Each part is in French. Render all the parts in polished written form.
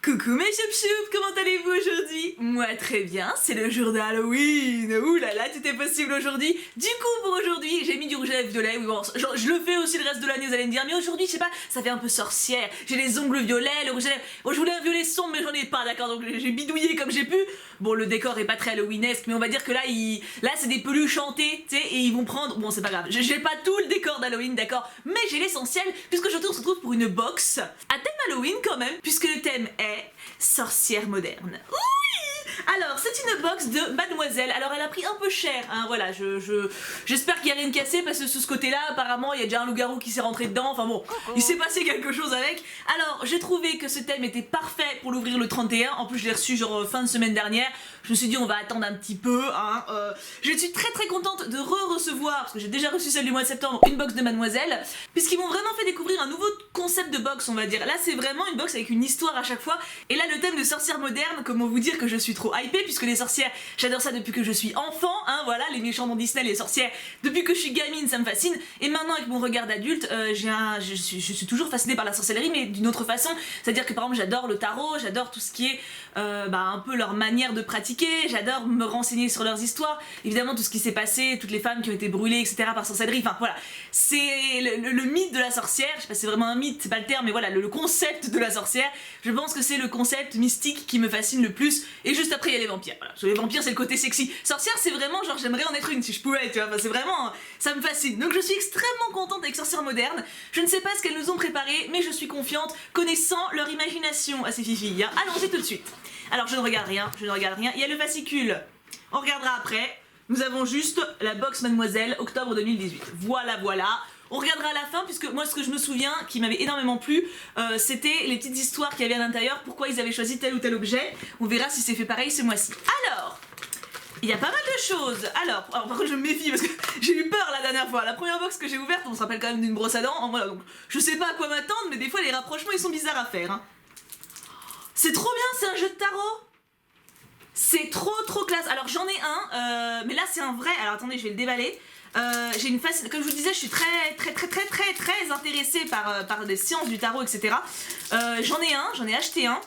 Coucou mes choup-choup, comment allez-vous aujourd'hui? Moi très bien, c'est le jour de Halloween. Ouh là là, tout est possible aujourd'hui. Du coup pour aujourd'hui, j'ai mis du rouge à lèvres violet. Oui bon, je le fais aussi le reste de l'année, vous allez me dire. Mais aujourd'hui, je sais pas, ça fait un peu sorcière. J'ai les ongles violets, le rouge à lèvres. Bon, je voulais un violet sombre mais j'en ai pas, d'accord. Donc j'ai bidouillé comme j'ai pu. Bon, le décor est pas très Halloweenesque, mais on va dire que là, là c'est des peluches hantées, tu sais, et ils vont prendre... Bon, c'est pas grave, j'ai pas tout le décor d'Halloween, d'accord. Mais j'ai l'essentiel, puisque aujourd'hui on se retrouve pour une box à thème Halloween quand même, puisque le thème est sorcière moderne. Oui! Alors, c'est une box de Mademoiselle. Alors, elle a pris un peu cher, hein, voilà, j'espère qu'il n'y a rien de cassé, parce que sous ce côté-là, apparemment, il y a déjà un loup-garou qui s'est rentré dedans, enfin bon, il s'est passé quelque chose avec. Alors, j'ai trouvé que ce thème était parfait pour l'ouvrir le 31, en plus je l'ai reçu genre fin de semaine dernière, je me suis dit on va attendre un petit peu, hein, je suis très très contente de recevoir, parce que j'ai déjà reçu celle du mois de septembre, une box de Mademoiselle, puisqu'ils m'ont vraiment fait découvrir un nouveau concept de box, on va dire. Là, c'est vraiment une box avec une histoire à chaque fois, et là, le thème de sorcière moderne, comment vous dire que je suis trop hypée, puisque les sorcières, j'adore ça depuis que je suis enfant, hein, voilà, les méchants dans Disney, les sorcières, depuis que je suis gamine, ça me fascine, et maintenant, avec mon regard d'adulte, je suis toujours fascinée par la sorcellerie, mais d'une autre façon, c'est-à-dire que par exemple, j'adore le tarot, j'adore tout ce qui est un peu leur manière de pratiquer, j'adore me renseigner sur leurs histoires, évidemment tout ce qui s'est passé, toutes les femmes qui ont été brûlées, etc. par sorcellerie, enfin voilà, c'est le mythe de la sorcière, je sais pas si c'est vraiment un mythe, c'est pas le terme, mais voilà, le concept de la sorcière, je pense que c'est le concept mystique qui me fascine le plus, et juste après il y a les vampires, voilà, les vampires c'est le côté sexy, sorcière c'est vraiment genre j'aimerais en être une si je pouvais, tu vois, enfin, c'est vraiment, ça me fascine, donc je suis extrêmement contente avec Sorcière Moderne, je ne sais pas ce qu'elles nous ont préparé, mais je suis confiante, connaissant leur imagination à ces filles, hein. Allons-y tout de suite. Alors je ne regarde rien, il y a le fascicule, on regardera après, nous avons juste la box Mademoiselle, octobre 2018, voilà, on regardera à la fin, puisque moi ce que je me souviens, qui m'avait énormément plu, c'était les petites histoires qu'il y avait à l'intérieur, pourquoi ils avaient choisi tel ou tel objet, on verra si c'est fait pareil ce mois-ci. Alors, il y a pas mal de choses, alors par contre je me méfie parce que j'ai eu peur la dernière fois, la première box que j'ai ouverte, on se rappelle quand même d'une brosse à dents, voilà, donc je sais pas à quoi m'attendre, mais des fois les rapprochements ils sont bizarres à faire, hein. C'est trop bien, c'est un jeu de tarot. C'est trop classe. Alors j'en ai un, mais là c'est un vrai. Alors attendez, je vais le déballer. J'ai une face, comme je vous disais, je suis très intéressée par des sciences du tarot, etc. J'en ai acheté un.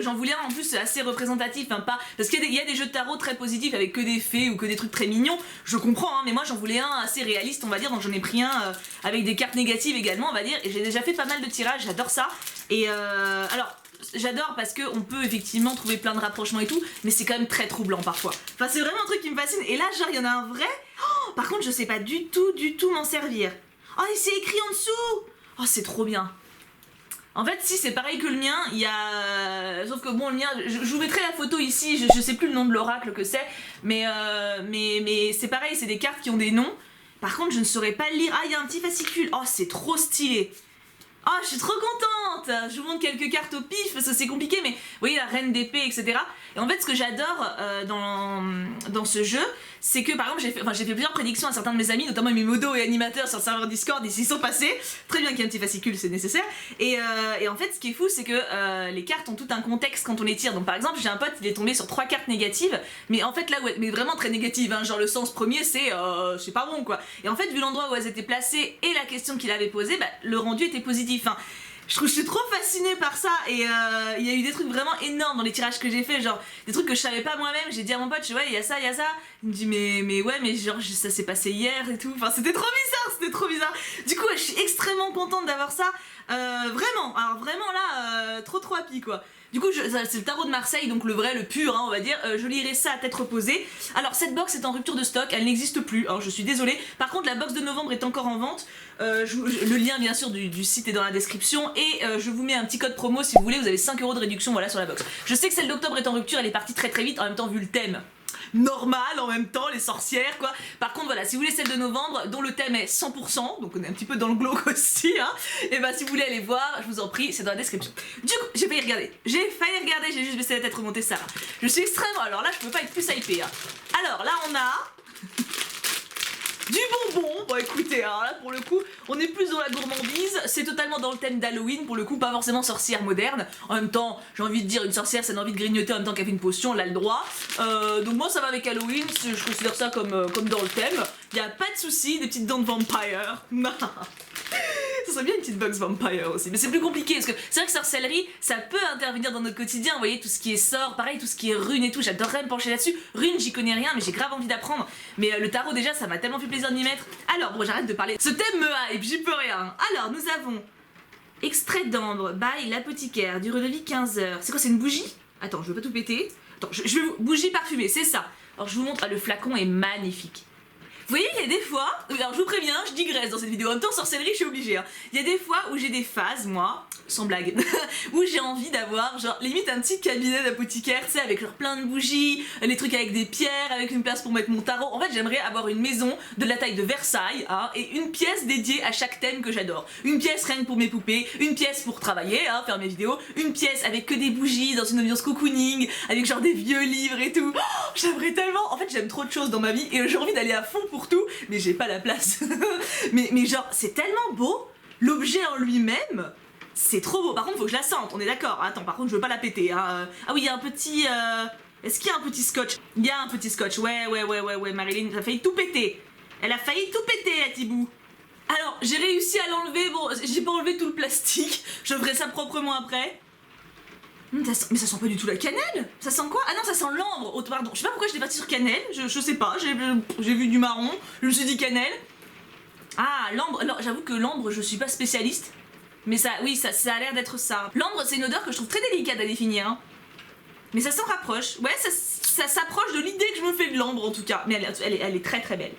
J'en voulais un en plus assez représentatif, hein, pas parce qu'il y a des jeux de tarot très positifs avec que des fées ou que des trucs très mignons, je comprends, hein, mais moi j'en voulais un assez réaliste, on va dire, donc j'en ai pris un avec des cartes négatives également, on va dire, et j'ai déjà fait pas mal de tirages, j'adore ça. Et alors j'adore parce qu'on peut effectivement trouver plein de rapprochements et tout, mais c'est quand même très troublant parfois. Enfin c'est vraiment un truc qui me fascine, et là genre il y en a un vrai, oh, par contre je sais pas du tout m'en servir. Oh et c'est écrit en dessous. Oh c'est trop bien. En fait, si c'est pareil que le mien, il y a... Sauf que bon, le mien, je vous mettrai la photo ici, je sais plus le nom de l'oracle que c'est, mais c'est pareil, c'est des cartes qui ont des noms. Par contre, je ne saurais pas le lire. Ah, il y a un petit fascicule. Oh, c'est trop stylé. Oh, je suis trop contente. Je vous montre quelques cartes au pif, parce que c'est compliqué, mais vous voyez, la reine d'épée, etc. Et en fait, ce que j'adore dans ce jeu, c'est que, par exemple, j'ai fait plusieurs prédictions à certains de mes amis, notamment mes modos et animateurs sur le serveur Discord, ils s'y sont passés. Très bien qu'il y ait un petit fascicule, c'est nécessaire. Et en fait, ce qui est fou, c'est que les cartes ont tout un contexte quand on les tire. Donc, par exemple, j'ai un pote, il est tombé sur 3 cartes négatives, mais en fait, là, mais vraiment très négatives, hein, genre le sens premier, c'est pas bon, quoi. Et en fait, vu l'endroit où elles étaient placées et la question qu'il avait posée, bah, le rendu était positif. Enfin, je suis trop fascinée par ça, et il y a eu des trucs vraiment énormes dans les tirages que j'ai fait, genre des trucs que je savais pas moi-même. J'ai dit à mon pote, ouais, il y a ça. Il me dit mais ouais, mais genre ça s'est passé hier et tout. Enfin c'était trop bizarre. Du coup ouais, je suis extrêmement contente d'avoir ça, vraiment. Alors vraiment là, trop happy quoi. Du coup, c'est le tarot de Marseille, donc le vrai, le pur, hein, on va dire. Je lirai ça à tête reposée. Alors, cette box est en rupture de stock, elle n'existe plus, hein, je suis désolée. Par contre, la box de novembre est encore en vente. Le lien, bien sûr, du site est dans la description. Et je vous mets un petit code promo si vous voulez, vous avez 5 € de réduction, voilà, sur la box. Je sais que celle d'octobre est en rupture, elle est partie très vite, en même temps, vu le thème. Normal en même temps, les sorcières quoi. Par contre voilà, si vous voulez celle de novembre dont le thème est 100%, donc on est un petit peu dans le glauque aussi, hein, et bah si vous voulez aller voir, je vous en prie, c'est dans la description. Du coup, j'ai failli regarder, j'ai juste baissé la tête, remonter ça. Je suis extrêmement, alors là je peux pas être plus hypée, hein. Alors là on a du bonbon. Bon écoutez, alors là pour le coup on est plus dans la gourmandise, c'est totalement dans le thème d'Halloween, pour le coup pas forcément sorcière moderne. En même temps j'ai envie de dire une sorcière ça a envie de grignoter en même temps qu'elle fait une potion, elle a le droit. Donc moi ça va avec Halloween, je considère ça comme dans le thème, y a pas de souci, des petites dents de vampire. Ça serait bien une petite box vampire aussi, mais c'est plus compliqué parce que c'est vrai que sorcellerie ça peut intervenir dans notre quotidien, vous voyez, tout ce qui est sort, pareil, tout ce qui est runes et tout, j'adorerais me pencher là-dessus. Runes, j'y connais rien, mais j'ai grave envie d'apprendre. Mais le tarot, déjà, ça m'a tellement fait plaisir de m'y mettre. Alors, bon, j'arrête de parler. Ce thème me hype, j'y peux rien. Alors, nous avons extrait d'ambre, by l'apothicaire, durée de vie 15 heures. C'est quoi, c'est une bougie? Attends, je veux pas tout péter. Attends, je vais bougie parfumée, c'est ça. Alors, je vous montre, le flacon est magnifique. Vous voyez, il y a des fois, alors je vous préviens, je digresse dans cette vidéo, en même temps sorcellerie je suis obligée, hein. Il y a des fois où j'ai des phases, moi, sans blague, où j'ai envie d'avoir genre limite un petit cabinet d'apothicaire, tu sais, avec genre plein de bougies, les trucs avec des pierres, avec une place pour mettre mon tarot. En fait, j'aimerais avoir une maison de la taille de Versailles, hein, et une pièce dédiée à chaque thème que j'adore. Une pièce rien que pour mes poupées, une pièce pour travailler, hein, faire mes vidéos, une pièce avec que des bougies, dans une ambiance cocooning, avec genre des vieux livres et tout. Oh, j'aimerais tellement, en fait j'aime trop de choses dans ma vie et j'ai envie d'aller à fond pour tout, mais j'ai pas la place. mais genre, c'est tellement beau, l'objet en lui-même, c'est trop beau. Par contre, faut que je la sente, on est d'accord. Attends, par contre, je veux pas la péter. Hein. Ah oui, il y a un petit... Est-ce qu'il y a un petit scotch? Il y a un petit scotch, ouais, Marilyn, ça a failli tout péter. Elle a failli tout péter, la Tibou. Alors, j'ai réussi à l'enlever, bon, j'ai pas enlevé tout le plastique, je ferai ça proprement après. Mais ça sent pas du tout la cannelle. Ça sent quoi? Ah non, ça sent l'ambre. Oh, pardon, je sais pas pourquoi j'étais partie sur cannelle, je sais pas, j'ai vu du marron, je me suis dit cannelle. Ah, l'ambre, alors j'avoue que l'ambre, je suis pas spécialiste. Mais ça, oui, ça a l'air d'être ça. L'ambre, c'est une odeur que je trouve très délicate à définir. Hein. Mais ça s'en rapproche. Ouais, ça s'approche de l'idée que je me fais de l'ambre en tout cas. Mais elle est très très belle.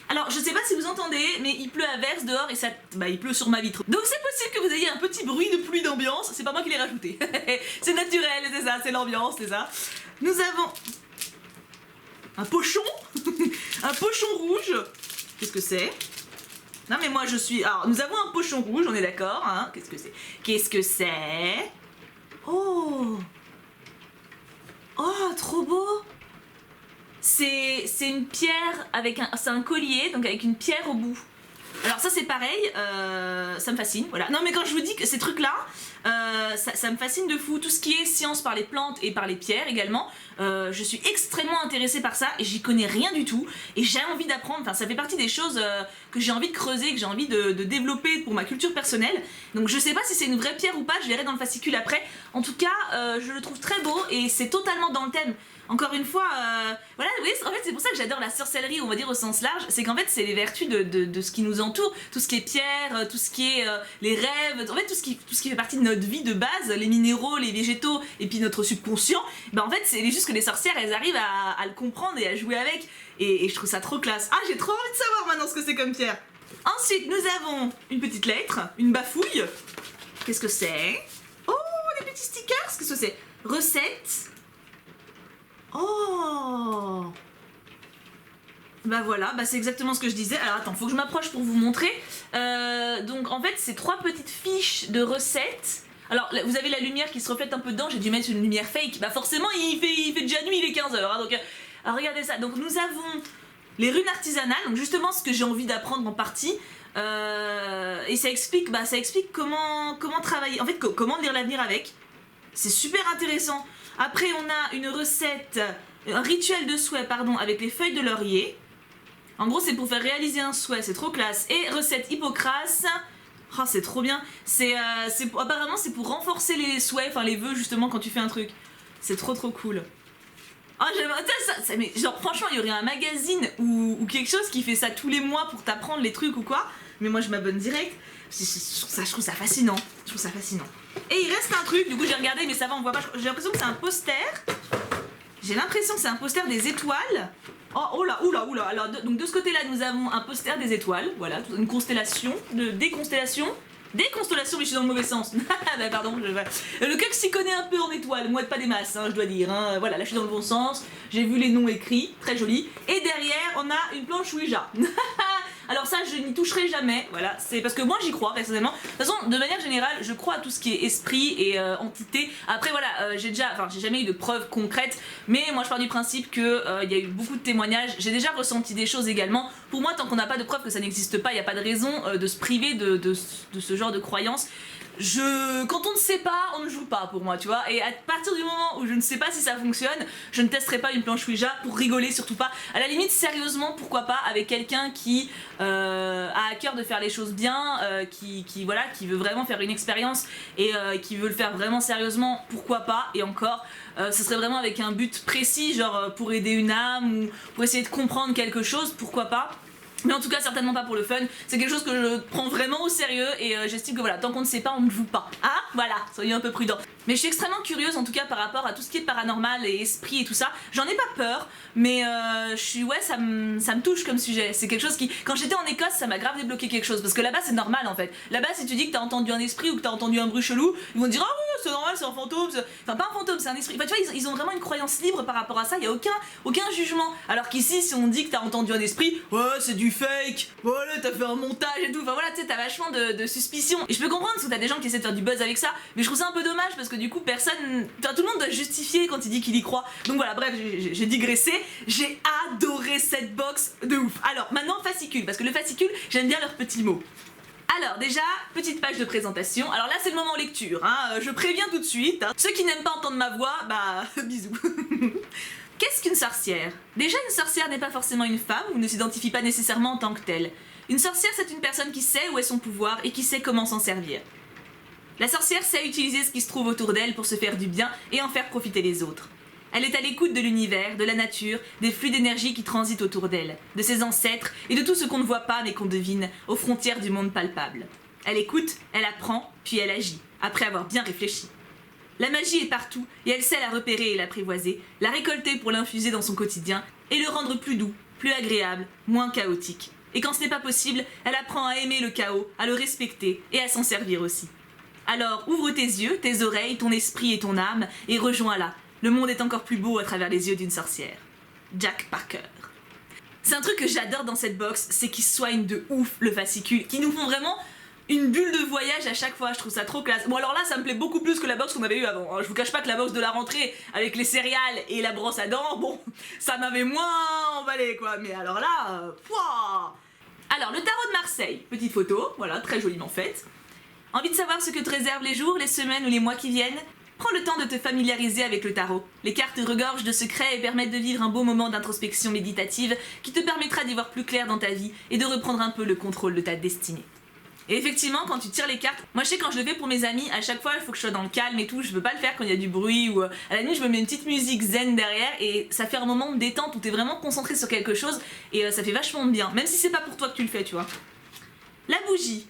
Alors, je sais pas si vous entendez, mais il pleut à verse dehors et ça... Bah, il pleut sur ma vitre. Donc c'est possible que vous ayez un petit bruit de pluie d'ambiance. C'est pas moi qui l'ai rajouté. C'est naturel, c'est ça, c'est l'ambiance, c'est ça. Nous avons... un pochon. Un pochon rouge. Qu'est-ce que c'est? Non mais moi je suis... Alors, nous avons un pochon rouge, on est d'accord, hein? Qu'est-ce que c'est? Qu'est-ce que c'est? Oh! Oh, trop beau! C'est une pierre avec un... C'est un collier, donc avec une pierre au bout. Alors ça c'est pareil, ça me fascine, voilà. Non mais quand je vous dis que ces trucs là, ça me fascine de fou. Tout ce qui est science par les plantes et par les pierres également, je suis extrêmement intéressée par ça et j'y connais rien du tout. Et j'ai envie d'apprendre, enfin ça fait partie des choses que j'ai envie de creuser, que j'ai envie de développer pour ma culture personnelle. Donc je sais pas si c'est une vraie pierre ou pas, je verrai dans le fascicule après. En tout cas, je le trouve très beau et c'est totalement dans le thème. Encore une fois, voilà, vous voyez, en fait c'est pour ça que j'adore la sorcellerie, on va dire au sens large, c'est qu'en fait c'est les vertus de ce qui nous entoure, tout ce qui est pierre, tout ce qui est les rêves, en fait tout ce qui fait partie de notre vie de base, les minéraux, les végétaux et puis notre subconscient, ben en fait c'est juste que les sorcières elles arrivent à le comprendre et à jouer avec et je trouve ça trop classe. Ah j'ai trop envie de savoir maintenant ce que c'est comme pierre. Ensuite nous avons une petite lettre, une bafouille, qu'est-ce que c'est? Oh les petits stickers, qu'est-ce que c'est? Recette. Oh! Bah voilà, bah c'est exactement ce que je disais. Alors attends, faut que je m'approche pour vous montrer. Donc en fait, c'est 3 petites fiches de recettes. Alors vous avez la lumière qui se reflète un peu dedans, j'ai dû mettre une lumière fake. Bah forcément, il fait déjà nuit, il est 15h. Hein, donc alors regardez ça. Donc nous avons les runes artisanales, donc justement ce que j'ai envie d'apprendre en partie. Et ça explique comment travailler. En fait, comment lire l'avenir avec. C'est super intéressant. Après, on a une recette, un rituel de souhait, pardon, avec les feuilles de laurier. En gros, c'est pour faire réaliser un souhait, c'est trop classe. Et recette Hippocrate. Oh, c'est trop bien. Apparemment, c'est pour renforcer les souhaits, enfin les vœux, justement, quand tu fais un truc. C'est trop cool. Oh, j'aimerais ça, mais genre, franchement, il y aurait un magazine ou quelque chose qui fait ça tous les mois pour t'apprendre les trucs ou quoi. Mais moi, je m'abonne direct. Je trouve ça fascinant. Je trouve ça fascinant. Et il reste un truc, du coup j'ai regardé mais ça va, on voit pas. J'ai l'impression que c'est un poster. J'ai l'impression que c'est un poster des étoiles. Oh là, oula. Alors donc de ce côté-là nous avons un poster des étoiles. Voilà, une constellation, des constellations. Des constellations, mais je suis dans le mauvais sens. Bah pardon, le coq s'y connaît un peu en étoiles, moi pas des masses, hein, je dois dire. Hein. Voilà, là je suis dans le bon sens. J'ai vu les noms écrits, très joli. Et derrière on a une planche Ouija. Alors ça je n'y toucherai jamais, voilà, c'est parce que moi j'y crois personnellement. De toute façon, de manière générale, je crois à tout ce qui est esprit et entité. Après voilà, j'ai jamais eu de preuves concrètes, mais moi je pars du principe que il y a eu beaucoup de témoignages. J'ai déjà ressenti des choses également. Pour moi, tant qu'on n'a pas de preuves que ça n'existe pas, il n'y a pas de raison de se priver de ce genre de croyances. quand on ne sait pas, on ne joue pas pour moi, tu vois. Et à partir du moment où je ne sais pas si ça fonctionne, je ne testerai pas une planche Ouija pour rigoler, surtout pas. À la limite, sérieusement, pourquoi pas avec quelqu'un qui a à cœur de faire les choses bien, voilà, qui veut vraiment faire une expérience et qui veut le faire vraiment sérieusement, pourquoi pas. Et encore, ce serait vraiment avec un but précis, genre pour aider une âme ou pour essayer de comprendre quelque chose, pourquoi pas. Mais en tout cas, certainement pas pour le fun. C'est quelque chose que je prends vraiment au sérieux et j'estime que voilà, tant qu'on ne sait pas, on ne joue pas. Ah, voilà, soyez un peu prudents. Mais je suis extrêmement curieuse en tout cas par rapport à tout ce qui est paranormal et esprit et tout ça. J'en ai pas peur, mais ouais, ça me touche comme sujet. C'est quelque chose qui, quand j'étais en Écosse, ça m'a grave débloqué quelque chose. Parce que là-bas, c'est normal en fait. Là-bas, si tu dis que t'as entendu un esprit ou que t'as entendu un bruit chelou, ils vont te dire ah oui, c'est normal, c'est un fantôme. Enfin, pas un fantôme, c'est un esprit. Enfin, tu vois, ils ont vraiment une croyance libre par rapport à ça. Il y a aucun jugement. Alors qu'ici, si on dit que t'as entendu un esprit, ouais, c'est du fake. Voilà, t'as fait un montage et tout. Enfin voilà, tu sais, t'as vachement de suspicion. Et je peux comprendre parce que t'as des gens qui essaient de faire du buzz avec ça, mais je trouve ça un peu dommage parce que du coup, personne. Enfin, tout le monde doit justifier quand il dit qu'il y croit. Donc voilà, bref, j'ai digressé. J'ai adoré cette box de ouf. Alors maintenant, fascicule, parce que le fascicule, j'aime bien leurs petits mots. Alors déjà, petite page de présentation. Alors là, c'est le moment lecture, hein. Je préviens tout de suite, hein. Ceux qui n'aiment pas entendre ma voix, bah bisous. Qu'est-ce qu'une sorcière? Déjà, une sorcière n'est pas forcément une femme ou ne s'identifie pas nécessairement en tant que telle. Une sorcière, c'est une personne qui sait où est son pouvoir et qui sait comment s'en servir. La sorcière sait utiliser ce qui se trouve autour d'elle pour se faire du bien et en faire profiter les autres. Elle est à l'écoute de l'univers, de la nature, des flux d'énergie qui transitent autour d'elle, de ses ancêtres et de tout ce qu'on ne voit pas mais qu'on devine, aux frontières du monde palpable. Elle écoute, elle apprend, puis elle agit, après avoir bien réfléchi. La magie est partout et elle sait la repérer et l'apprivoiser, la récolter pour l'infuser dans son quotidien et le rendre plus doux, plus agréable, moins chaotique. Et quand ce n'est pas possible, elle apprend à aimer le chaos, à le respecter et à s'en servir aussi. Alors ouvre tes yeux, tes oreilles, ton esprit et ton âme et rejoins-la. Le monde est encore plus beau à travers les yeux d'une sorcière. Jack Parker. C'est un truc que j'adore dans cette box, c'est qu'ils soignent de ouf le fascicule, qui nous font vraiment une bulle de voyage à chaque fois, je trouve ça trop classe. Bon alors là ça me plaît beaucoup plus que la box qu'on avait eu avant, hein. Je vous cache pas que la box de la rentrée avec les céréales et la brosse à dents, bon, ça m'avait moins emballé quoi, mais alors là, pouah. Alors le tarot de Marseille, petite photo, voilà, très joliment faite. Envie de savoir ce que te réservent les jours, les semaines ou les mois qui viennent? Prends le temps de te familiariser avec le tarot. Les cartes regorgent de secrets et permettent de vivre un beau moment d'introspection méditative qui te permettra d'y voir plus clair dans ta vie et de reprendre un peu le contrôle de ta destinée. Et effectivement, quand tu tires les cartes, moi je sais quand je le fais pour mes amis, à chaque fois il faut que je sois dans le calme et tout, je veux pas le faire quand il y a du bruit ou à la nuit je me mets une petite musique zen derrière et ça fait un moment de détente où t'es vraiment concentré sur quelque chose et ça fait vachement bien, même si c'est pas pour toi que tu le fais, tu vois. La bougie.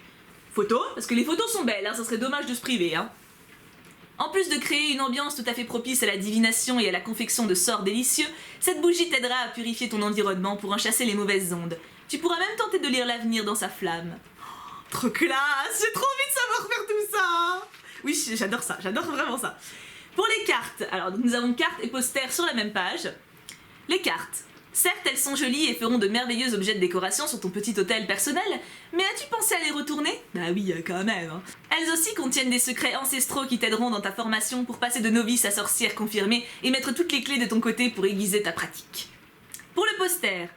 Photo, parce que les photos sont belles, hein, ça serait dommage de se priver, hein. En plus de créer une ambiance tout à fait propice à la divination et à la confection de sorts délicieux, cette bougie t'aidera à purifier ton environnement pour en chasser les mauvaises ondes. Tu pourras même tenter de lire l'avenir dans sa flamme. Trop classe, j'ai trop envie de savoir faire tout ça. Oui, j'adore ça, j'adore vraiment ça. Pour les cartes, alors nous avons cartes et posters sur la même page. Les cartes. Certes, elles sont jolies et feront de merveilleux objets de décoration sur ton petit hôtel personnel, mais as-tu pensé à les retourner? Bah oui, quand même. Hein. Elles aussi contiennent des secrets ancestraux qui t'aideront dans ta formation pour passer de novice à sorcière confirmée et mettre toutes les clés de ton côté pour aiguiser ta pratique. Pour le poster.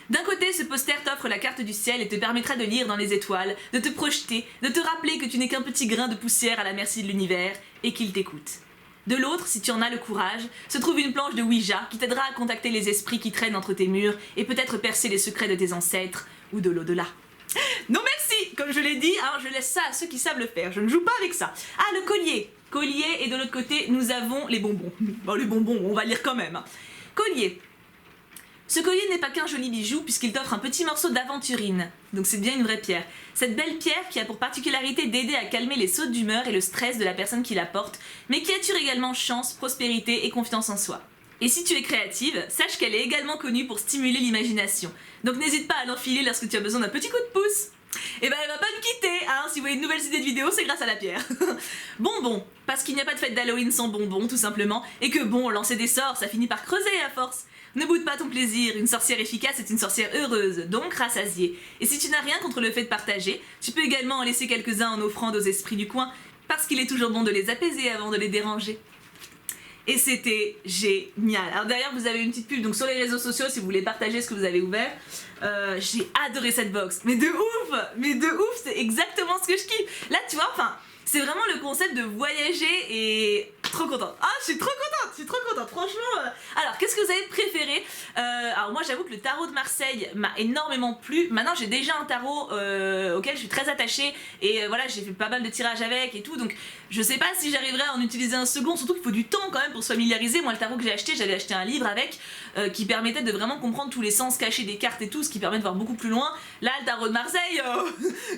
D'un côté, ce poster t'offre la carte du ciel et te permettra de lire dans les étoiles, de te projeter, de te rappeler que tu n'es qu'un petit grain de poussière à la merci de l'univers et qu'il t'écoute. De l'autre, si tu en as le courage, se trouve une planche de Ouija qui t'aidera à contacter les esprits qui traînent entre tes murs et peut-être percer les secrets de tes ancêtres ou de l'au-delà. Non merci. Comme je l'ai dit, hein, je laisse ça à ceux qui savent le faire, je ne joue pas avec ça. Ah, le collier. Collier, et de l'autre côté, nous avons les bonbons. Bon, les bonbons, on va lire quand même. Hein. Collier. Ce collier n'est pas qu'un joli bijou puisqu'il t'offre un petit morceau d'aventurine, donc c'est bien une vraie pierre. Cette belle pierre qui a pour particularité d'aider à calmer les sautes d'humeur et le stress de la personne qui la porte, mais qui assure également chance, prospérité et confiance en soi. Et si tu es créative, sache qu'elle est également connue pour stimuler l'imagination, donc n'hésite pas à l'enfiler lorsque tu as besoin d'un petit coup de pouce. Et ben elle va pas me quitter, hein, si vous voulez de nouvelles idées de vidéos, c'est grâce à la pierre. Bonbons, parce qu'il n'y a pas de fête d'Halloween sans bonbons, tout simplement, et que bon, lancer des sorts, ça finit par creuser à force. Ne boude pas ton plaisir, une sorcière efficace est une sorcière heureuse, donc rassasiée. Et si tu n'as rien contre le fait de partager, tu peux également en laisser quelques-uns en offrande aux esprits du coin, parce qu'il est toujours bon de les apaiser avant de les déranger. Et c'était génial. Alors derrière vous avez une petite pub donc sur les réseaux sociaux si vous voulez partager ce que vous avez ouvert. J'ai adoré cette box, mais de ouf, c'est exactement ce que je kiffe. Là tu vois, enfin C'est vraiment le concept de voyager et trop contente. Ah, je suis trop contente, franchement. Alors, qu'est-ce que vous avez préféré? Alors moi, j'avoue que le tarot de Marseille m'a énormément plu. Maintenant, j'ai déjà un tarot auquel je suis très attachée et voilà, j'ai fait pas mal de tirages avec et tout, donc je sais pas si j'arriverai à en utiliser un second, surtout qu'il faut du temps quand même pour se familiariser. Moi, le tarot que j'ai acheté, j'avais acheté un livre avec qui permettait de vraiment comprendre tous les sens cachés des cartes et tout, ce qui permet de voir beaucoup plus loin. Là, le tarot de Marseille,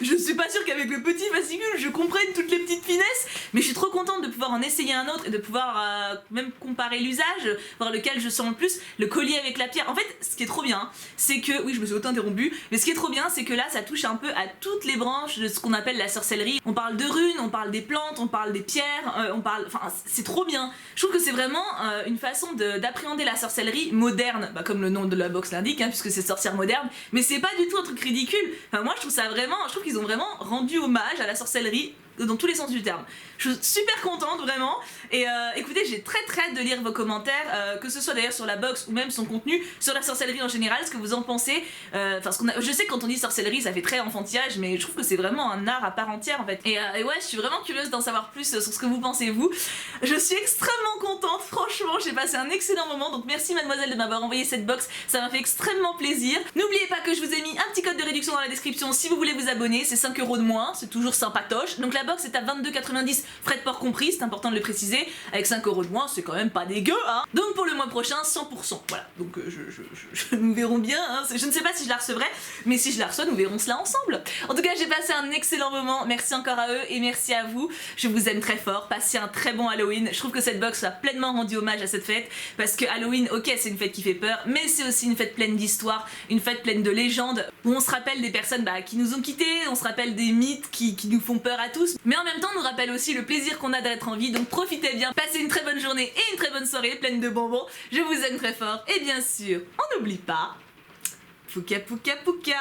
je suis pas sûre qu'avec le petit fascicule, je comprenne toutes les petites finesses, mais je suis trop contente de pouvoir en essayer un autre et de pouvoir même comparer l'usage, voir lequel je sens le plus. Le collier avec la pierre, en fait, ce qui est trop bien, c'est que, oui, je me suis auto-interrompue, mais ce qui est trop bien, c'est que là, ça touche un peu à toutes les branches de ce qu'on appelle la sorcellerie. On parle de runes, on parle des plantes, on parle des pierres, on parle... Enfin, c'est trop bien. Je trouve que c'est vraiment une façon d'appréhender la sorcellerie moderne, bah, comme le nom de la box l'indique, hein, puisque c'est sorcière moderne, mais c'est pas du tout un truc ridicule. Enfin, moi, je trouve ça vraiment... Je trouve qu'ils ont vraiment rendu hommage à la sorcellerie dans tous les sens du terme. Je suis super contente vraiment et écoutez, j'ai très hâte de lire vos commentaires, que ce soit d'ailleurs sur la box ou même son contenu, sur la sorcellerie en général, ce que vous en pensez. Je sais que quand on dit sorcellerie ça fait très enfantillage, mais je trouve que c'est vraiment un art à part entière en fait. Et ouais, je suis vraiment curieuse d'en savoir plus sur ce que vous pensez vous. Je suis extrêmement contente, franchement, j'ai passé un excellent moment, donc merci mademoiselle de m'avoir envoyé cette box, ça m'a fait extrêmement plaisir. N'oubliez pas que je vous ai mis un petit code de réduction dans la description si vous voulez vous abonner, c'est 5 € de moins, c'est toujours sympatoche. Donc la box est à 22,90 frais de port compris, c'est important de le préciser, avec 5 € de moins c'est quand même pas dégueu hein. Donc pour le mois prochain 100%, voilà, donc nous verrons bien hein. Je ne sais pas si je la recevrai, mais si je la reçois nous verrons cela ensemble. En tout cas j'ai passé un excellent moment, merci encore à eux et merci à vous, je vous aime très fort, passez un très bon Halloween. Je trouve que cette box a pleinement rendu hommage à cette fête, parce que Halloween, ok c'est une fête qui fait peur, mais c'est aussi une fête pleine d'histoire, une fête pleine de légendes, où on se rappelle des personnes qui nous ont quittés, on se rappelle des mythes qui nous font peur à tous, mais en même temps nous rappelle aussi le plaisir qu'on a d'être en vie, donc profitez bien, passez une très bonne journée et une très bonne soirée pleine de bonbons, je vous aime très fort, et bien sûr, on n'oublie pas, Pouka Pouka Pouka.